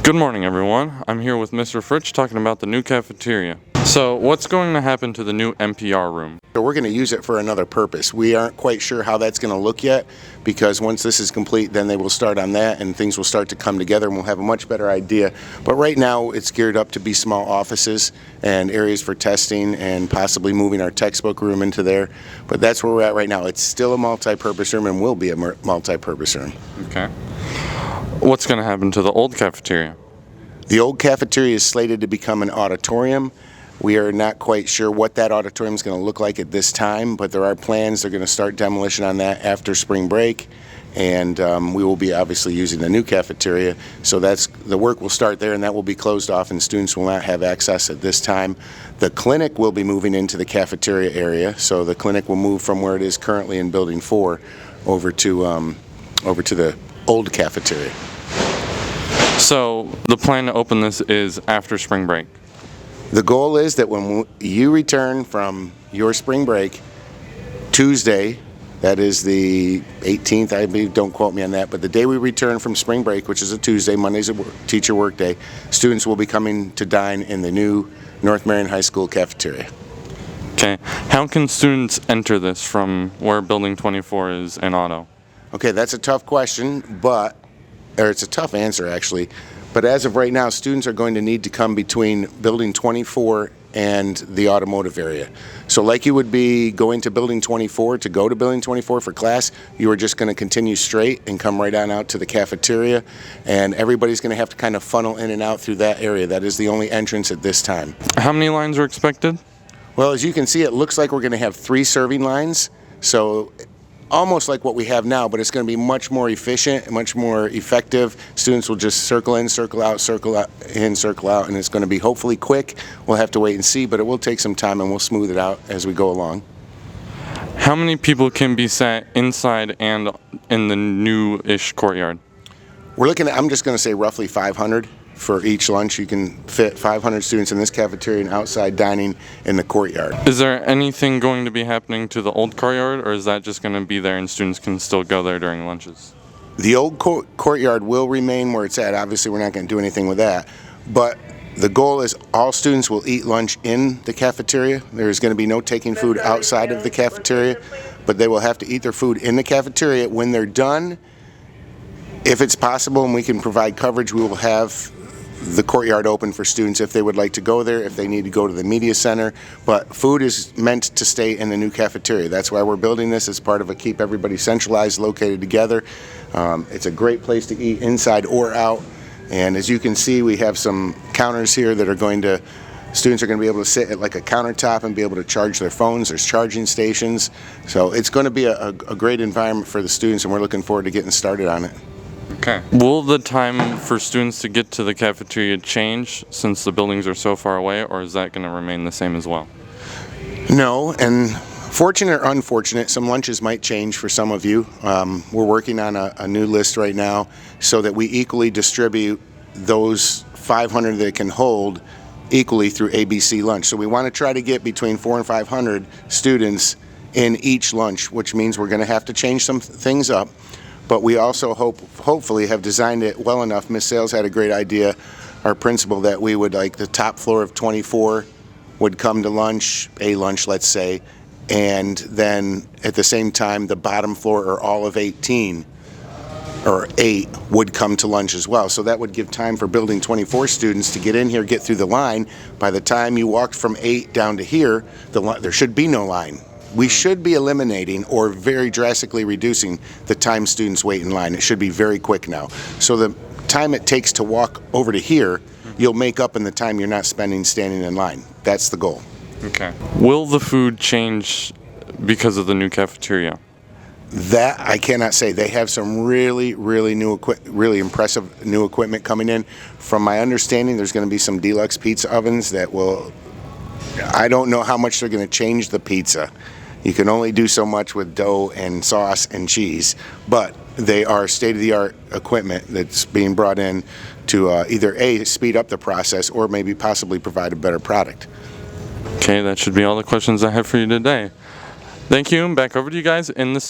Good morning, everyone. I'm here with Mr. Fritsch talking about the new cafeteria. So, what's going to happen to the new NPR room? So we're going to use it for another purpose. We aren't quite sure how that's going to look yet, because once this is complete, then they will start on that and things will start to come together and we'll have a much better idea. But right now it's geared up to be small offices and areas for testing and possibly moving our textbook room into there. But that's where we're at right now. It's still a multi-purpose room and will be a multi-purpose room. Okay. What's going to happen to the old cafeteria? The old cafeteria is slated to become an auditorium. We are not quite sure what that auditorium is going to look like at this time, but there are plans. They're going to start demolition on that after spring break, and we will be obviously using the new cafeteria. So the work will start there, and that will be closed off, and students will not have access at this time. The clinic will be moving into the cafeteria area, so the clinic will move from where it is currently in Building 4 over to the old cafeteria. So, the plan to open this is after spring break? The goal is that when you return from your spring break, Tuesday, that is the 18th, I believe, don't quote me on that, but the day we return from spring break, which is a Tuesday, Monday's a teacher work day, students will be coming to dine in the new North Marion High School cafeteria. Okay. How can students enter this from where Building 24 is in Auto? Okay, that's a tough question, it's a tough answer actually, but as of right now, students are going to need to come between Building 24 and the automotive area. So like you would be going to Building 24 to go to Building 24 for class, you are just going to continue straight and come right on out to the cafeteria, and everybody's going to have to kind of funnel in and out through that area. That is the only entrance at this time. How many lines are expected? Well, as you can see, it looks like we're going to have 3 serving lines, so almost like what we have now, but it's going to be much more efficient, much more effective. Students will just circle in, circle out, circle out, in, circle out, and it's going to be hopefully quick. We'll have to wait and see, but it will take some time and we'll smooth it out as we go along. How many people can be sat inside and in the new-ish courtyard? We're looking at, I'm just going to say roughly 500 for each lunch. You can fit 500 students in this cafeteria and outside dining in the courtyard. Is there anything going to be happening to the old courtyard, or is that just going to be there and students can still go there during lunches? The old courtyard will remain where it's at. Obviously, we're not going to do anything with that, but the goal is all students will eat lunch in the cafeteria. There is going to be no taking food outside of the cafeteria, but they will have to eat their food in the cafeteria. When they're done, if it's possible and we can provide coverage, we will have the courtyard open for students if they would like to go there, if they need to go to the media center. But food is meant to stay in the new cafeteria. That's why we're building this as part of a keep everybody centralized, located together. It's a great place to eat inside or out. And as you can see, we have some counters here that are students are going to be able to sit at like a countertop and be able to charge their phones. There's charging stations. So it's going to be a great environment for the students, and we're looking forward to getting started on it. Okay. Will the time for students to get to the cafeteria change since the buildings are so far away, or is that going to remain the same as well? No, and fortunate or unfortunate, some lunches might change for some of you. We're working on a new list right now so that we equally distribute those 500 that it can hold equally through ABC lunch. So we want to try to get between 400 and 500 students in each lunch, which means we're going to have to change some things up. But we also hopefully have designed it well enough. Ms. Sales had a great idea, our principal, that we would, like, the top floor of 24 would come to lunch, a lunch let's say, and then at the same time the bottom floor, or all of 18 or 8, would come to lunch as well. So that would give time for Building 24 students to get in here, get through the line. By the time you walked from 8 down to here, there should be no line. We should be eliminating or very drastically reducing the time students wait in line. It should be very quick now. So the time it takes to walk over to here, you'll make up in the time you're not spending standing in line. That's the goal. Okay. Will the food change because of the new cafeteria? That I cannot say. They have some really impressive new equipment coming in. From my understanding, there's going to be some deluxe pizza ovens that will, I don't know how much they're going to change the pizza. You can only do so much with dough and sauce and cheese, but they are state-of-the-art equipment that's being brought in to either A, speed up the process, or maybe possibly provide a better product. Okay, that should be all the questions I have for you today. Thank you, and back over to you guys in the